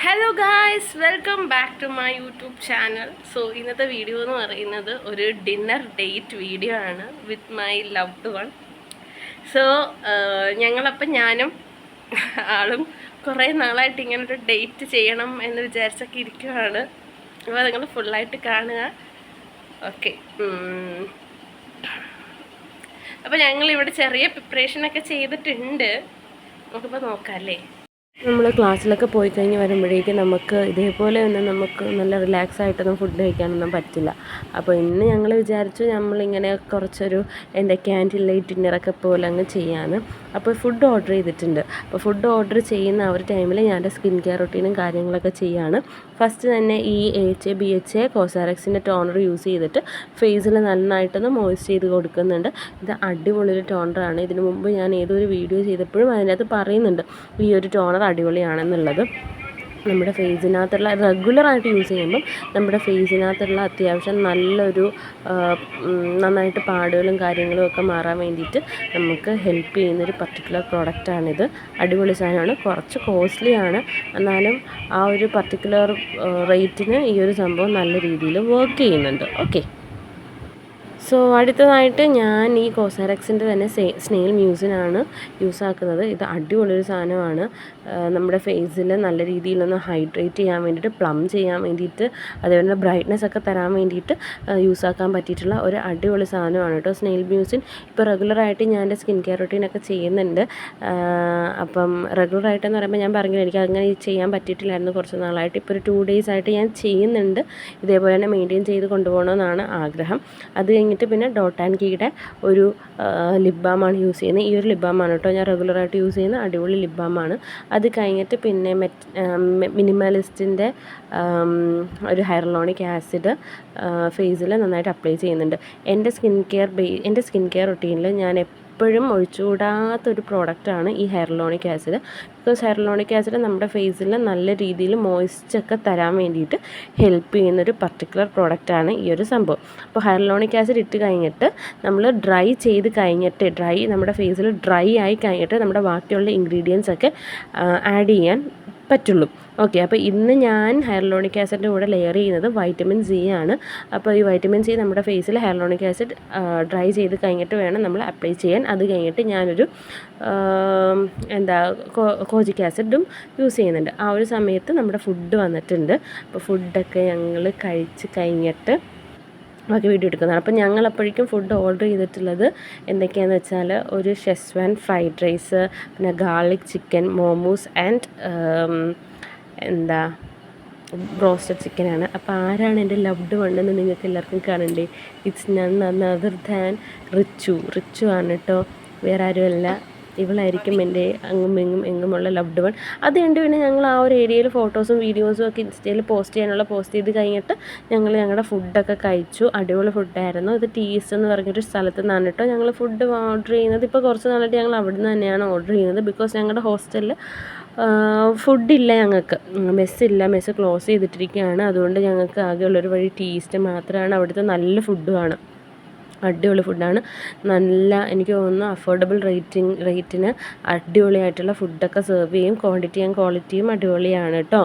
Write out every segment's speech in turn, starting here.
Hello guys, welcome back to my YouTube channel. So ഇന്നത്തെ video എന്ന് പറയുന്നത് ഒരു ഡിന്നർ ഡേറ്റ് വീഡിയോ ആണ് with my loved one. So ഞാനും ആളും കുറേ നാളായിട്ട് ഇങ്ങനൊരു ഡേറ്റ് ചെയ്യണം എന്ന് വിചാരിച്ചൊക്കെ ഇരിക്കുവാണ്. അപ്പോൾ നിങ്ങൾ ഫുള്ളായിട്ട് കാണുക. ഓക്കെ, അപ്പോൾ ഞങ്ങളിവിടെ ചെറിയ പ്രിപ്പറേഷനൊക്കെ ചെയ്തിട്ടുണ്ട്. നമുക്കിപ്പോൾ നോക്കാം അല്ലേ. നമ്മൾ ക്ലാസ്സിലൊക്കെ പോയി കഴിഞ്ഞ് വരുമ്പോഴേക്കും നമുക്ക് ഇതേപോലെ ഒന്നും നമുക്ക് നല്ല റിലാക്സ് ആയിട്ടൊന്നും ഫുഡ് കഴിക്കാനൊന്നും പറ്റില്ല. അപ്പോൾ ഇന്ന് ഞങ്ങൾ വിചാരിച്ചു നമ്മളിങ്ങനെ കുറച്ചൊരു ക്യാൻഡിൽ ലൈറ്റ് ഡിന്നറൊക്കെ പോലെ അങ്ങ് ചെയ്യാമെന്ന്. അപ്പോൾ ഫുഡ് ഓർഡർ ചെയ്തിട്ടുണ്ട്. അപ്പോൾ ഫുഡ് ഓർഡർ ചെയ്യുന്ന ആ ഒരു ടൈമിൽ ഞാൻ സ്കിൻ കെയർ റൊട്ടീനും കാര്യങ്ങളൊക്കെ ചെയ്യാണ്. ഫസ്റ്റ് തന്നെ ഈ BHA കോസാറക്സിൻ്റെ ടോണർ യൂസ് ചെയ്തിട്ട് ഫേസിൽ നന്നായിട്ടൊന്ന് മോയ്സ്റ്റ് ചെയ്ത് കൊടുക്കുന്നുണ്ട്. ഇത് അടിപൊളിയൊരു ടോണറാണ്. ഇതിനു മുമ്പ് ഞാൻ ഏതൊരു വീഡിയോ ചെയ്തപ്പോഴും അതിനകത്ത് പറയുന്നുണ്ട് ഈ ഒരു ടോണർ അടിപൊളിയാണെന്നുള്ളത്. നമ്മുടെ ഫേസിനകത്തുള്ള റെഗുലറായിട്ട് യൂസ് ചെയ്യുമ്പം നമ്മുടെ ഫേസിനകത്തുള്ള അത്യാവശ്യം നല്ലൊരു നന്നായിട്ട് പാടുകളും കാര്യങ്ങളും ഒക്കെ മാറാൻ വേണ്ടിയിട്ട് നമുക്ക് ഹെൽപ്പ് ചെയ്യുന്നൊരു പർട്ടിക്കുലർ പ്രോഡക്റ്റാണിത്. അടിപൊളി സാധനമാണ്. കുറച്ച് കോസ്റ്റ്ലിയാണ്, എന്നാലും ആ ഒരു പർട്ടിക്കുലർ റേറ്റിന് ഈ ഒരു സംഭവം നല്ല രീതിയിൽ വർക്ക് ചെയ്യുന്നുണ്ട്. ഓക്കെ, സോ അടുത്തതായിട്ട് ഞാൻ ഈ കോസാറക്സിൻ്റെ തന്നെ സ്നെയിൽ മ്യൂസിനാണ് യൂസ് ആക്കുന്നത്. ഇത് അടിപൊളിയൊരു സാധനമാണ്. നമ്മുടെ ഫേസിൽ നല്ല രീതിയിലൊന്ന് ഹൈഡ്രേറ്റ് ചെയ്യാൻ വേണ്ടിയിട്ട്, പ്ലം ചെയ്യാൻ വേണ്ടിയിട്ട്, അതേപോലെ ബ്രൈറ്റ്നസ് ഒക്കെ തരാൻ വേണ്ടിയിട്ട് യൂസ് ആക്കാൻ പറ്റിയിട്ടുള്ള ഒരു അടിപൊളി സാധനമാണ് കേട്ടോ സ്നെയിൽ മ്യൂസിൻ. ഇപ്പോൾ റെഗുലറായിട്ട് ഞാൻ എൻ്റെ സ്കിൻ കെയർ റൊട്ടീനൊക്കെ ചെയ്യുന്നുണ്ട്. അപ്പം റെഗുലറായിട്ടെന്ന് പറയുമ്പോൾ ഞാൻ പറഞ്ഞില്ല, എനിക്ക് അങ്ങനെ ചെയ്യാൻ പറ്റിയിട്ടില്ലായിരുന്നു കുറച്ച് നാളായിട്ട്. ഇപ്പോൾ ഒരു 2 days ആയിട്ട് ഞാൻ ചെയ്യുന്നുണ്ട്. ഇതേപോലെ തന്നെ മെയിൻറ്റെയിൻ ചെയ്ത് കൊണ്ടുപോകണമെന്നാണ് ആഗ്രഹം. അത് കഴിഞ്ഞിട്ട് പിന്നെ ഡോട്ട് ആൻഡ് കീയുടെ ഒരു ലിപ് ബാമാണ് യൂസ് ചെയ്യുന്നത്. ഈ ഒരു ലിപ് ബാമാണ് കേട്ടോ ഞാൻ റെഗുലറായിട്ട് യൂസ് ചെയ്യുന്ന അടിപൊളി ലിപ് ബാമാണ്. അത് കഴിഞ്ഞിട്ട് പിന്നെ മിനിമലിസ്റ്റിൻ്റെ ഒരു ഹൈറലോണിക് ആസിഡ് ഫേസിൽ നന്നായിട്ട് അപ്ലൈ ചെയ്യുന്നുണ്ട്. എൻ്റെ സ്കിൻ കെയർ റൊട്ടീനിൽ ഞാൻ എപ്പോഴും ഒഴിച്ചുകൂടാത്തൊരു പ്രോഡക്റ്റാണ് ഈ hyaluronic acid. Because hyaluronic acid നമ്മുടെ ഫേസിൽ നല്ല രീതിയിൽ മോയ്സ്ചറൊക്കെ തരാൻ വേണ്ടിയിട്ട് ഹെൽപ്പ് ചെയ്യുന്നൊരു പർട്ടിക്കുലർ പ്രോഡക്റ്റാണ് ഈ ഒരു സംഭവം. അപ്പോൾ ഹൈറലോണിക് ആസിഡ് ഇട്ട് കഴിഞ്ഞിട്ട് നമ്മൾ ഡ്രൈ ചെയ്ത് കഴിഞ്ഞിട്ട് നമ്മുടെ ഫേസിൽ ഡ്രൈ ആയി കഴിഞ്ഞിട്ട് നമ്മുടെ ബാക്കിയുള്ള ഇൻഗ്രീഡിയൻസ് ഒക്കെ ആഡ് ചെയ്യാൻ പറ്റുള്ളൂ. ഓക്കെ, അപ്പോൾ ഇന്ന് ഞാൻ ഹൈറലോണിക് ആസിഡിൻ്റെ കൂടെ ലെയർ ചെയ്യുന്നത് വൈറ്റമിൻ സി ആണ്. അപ്പോൾ ഈ വൈറ്റമിൻ സി നമ്മുടെ ഫേസിൽ ഹൈറലോണിക് ആസിഡ് ഡ്രൈ ചെയ്ത് കഴിഞ്ഞിട്ട് വേണം നമ്മൾ അപ്ലൈ ചെയ്യാൻ. അത് കഴിഞ്ഞിട്ട് ഞാനൊരു കോജിക് ആസിഡും യൂസ് ചെയ്യുന്നുണ്ട്. ആ ഒരു സമയത്ത് നമ്മുടെ ഫുഡ് വന്നിട്ടുണ്ട്. അപ്പോൾ ഫുഡൊക്കെ ഞങ്ങൾ കഴിച്ച് കഴിഞ്ഞിട്ട് ബാക്കി വീഡിയോ എടുക്കുന്നതാണ്. അപ്പോൾ ഞങ്ങളപ്പോഴേക്കും ഫുഡ് ഓർഡർ ചെയ്തിട്ടുള്ളത് എന്തൊക്കെയാണെന്ന് വെച്ചാൽ ഒരു ഷെസ്വാൻ ഫ്രൈഡ് റൈസ്, പിന്നെ garlic chicken, momos and broasted ചിക്കനാണ്. അപ്പോൾ ആരാണ് എൻ്റെ ലവ്ഡ് വൺ എന്ന് നിങ്ങൾക്ക് എല്ലാവർക്കും കാണണ്ടേ? It's none other than Richu ആണ് കേട്ടോ, വേറെ ആരുമല്ല. ഇവളായിരിക്കും എൻ്റെ എങ്ങുമുള്ള ലവ്ഡ് വൺ. അത് കഴിഞ്ഞ് പിന്നെ ഞങ്ങൾ ആ ഒരു ഏരിയയിൽ ഫോട്ടോസും വീഡിയോസും ഒക്കെ ഇൻസ്റ്റയിൽ പോസ്റ്റ് ചെയ്ത് കഴിഞ്ഞിട്ട് ഞങ്ങൾ ഞങ്ങളുടെ ഫുഡൊക്കെ കഴിച്ചു. അടിപൊളി ഫുഡായിരുന്നു. ഇത് ടീസ് എന്ന് പറഞ്ഞൊരു സ്ഥലത്ത് നിന്നാണ് കേട്ടോ ഞങ്ങൾ ഫുഡ് ഓർഡർ ചെയ്യുന്നത്. ഇപ്പോൾ കുറച്ച് നാളായിട്ട് ഞങ്ങൾ അവിടെ നിന്ന് തന്നെയാണ് ഓർഡർ ചെയ്യുന്നത്. ബിക്കോസ് ഞങ്ങളുടെ ഹോസ്റ്റലിൽ ഫുഡില്ല, ഞങ്ങൾക്ക് മെസ്സ് ക്ലോസ് ചെയ്തിട്ടിരിക്കുകയാണ്. അതുകൊണ്ട് ഞങ്ങൾക്ക് ആകെയുള്ളൊരു വഴി ടീസ്റ്റ് മാത്രമാണ്. അവിടുത്തെ നല്ല ഫുഡുമാണ്, അടിപൊളി ഫുഡാണ്. നല്ല, എനിക്ക് തോന്നുന്നു അഫോർഡബിൾ റേറ്റിന് അടിപൊളിയായിട്ടുള്ള ഫുഡൊക്കെ സെർവ് ചെയ്യും. ക്വാളിറ്റിയും അടിപൊളിയാണ് കേട്ടോ.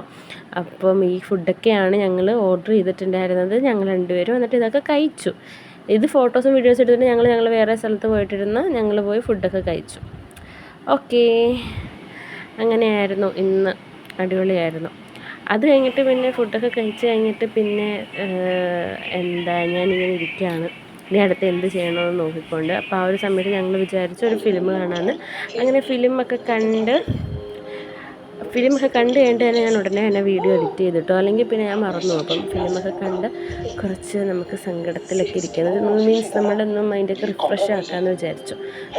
അപ്പം ഈ ഫുഡൊക്കെയാണ് ഞങ്ങൾ ഓർഡർ ചെയ്തിട്ടുണ്ടായിരുന്നത്. ഞങ്ങൾ രണ്ടുപേരും എന്നിട്ട് ഇതൊക്കെ കഴിച്ചു. ഇത് ഫോട്ടോസും വീഡിയോസും എടുത്തിട്ട് ഞങ്ങൾ വേറെ സ്ഥലത്ത് പോയിട്ടിരുന്ന് ഞങ്ങൾ പോയി ഫുഡൊക്കെ കഴിച്ചു. ഓക്കേ, അങ്ങനെയായിരുന്നു ഇന്ന്. അടിപൊളിയായിരുന്നു. അത് കഴിഞ്ഞിട്ട് പിന്നെ ഫുഡൊക്കെ കഴിച്ച് കഴിഞ്ഞിട്ട് പിന്നെ ഞാനിങ്ങനെ ഇരിക്കുകയാണ്. ഇനി അടുത്ത് എന്ത് ചെയ്യണമെന്ന് നോക്കിക്കൊണ്ട്. അപ്പോൾ ആ ഒരു സമയത്ത് ഞങ്ങൾ വിചാരിച്ചു ഒരു ഫിലിം കാണാമെന്ന്. അങ്ങനെ ഫിലിമൊക്കെ കണ്ട് കഴിഞ്ഞിട്ട് തന്നെ ഞാൻ ഉടനെ തന്നെ വീഡിയോ എഡിറ്റ് ചെയ്തിട്ടോ, അല്ലെങ്കിൽ പിന്നെ ഞാൻ മറന്നു. അപ്പം ഫിലിമൊക്കെ കണ്ട് കുറച്ച് നമുക്ക് സങ്കടത്തിലൊക്കെ ഇരിക്കുന്നത് മീൻസ് നമ്മളൊന്നും മൈൻഡൊക്കെ റിഫ്രഷ് ആക്കാമെന്ന് വിചാരിച്ചു.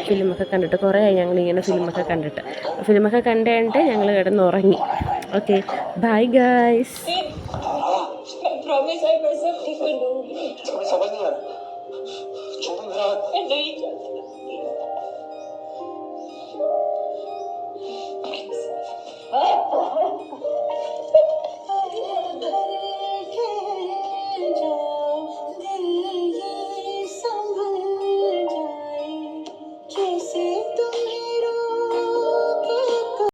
ഫിലിമൊക്കെ കണ്ടിട്ട് കുറേ ആയി ഞങ്ങളിങ്ങനെ ഫിലിമൊക്കെ കണ്ടിട്ട് ഞങ്ങൾ കിടന്നുറങ്ങി. Okay, bye guys.